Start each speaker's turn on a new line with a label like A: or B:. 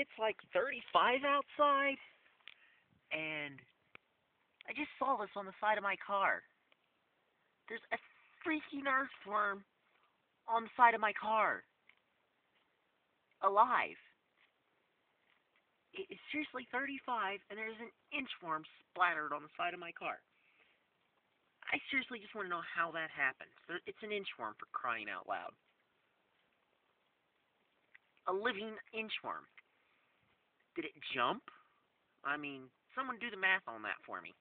A: it's like 35 outside, and I just saw this on the side of my car. There's a freaking earthworm on the side of my car, alive. It's seriously 35, and there's an inchworm splattered on the side of my car. I seriously just want to know how that happened. It's an inchworm, for crying out loud. A living inchworm. Did it jump? I mean, someone do the math on that for me.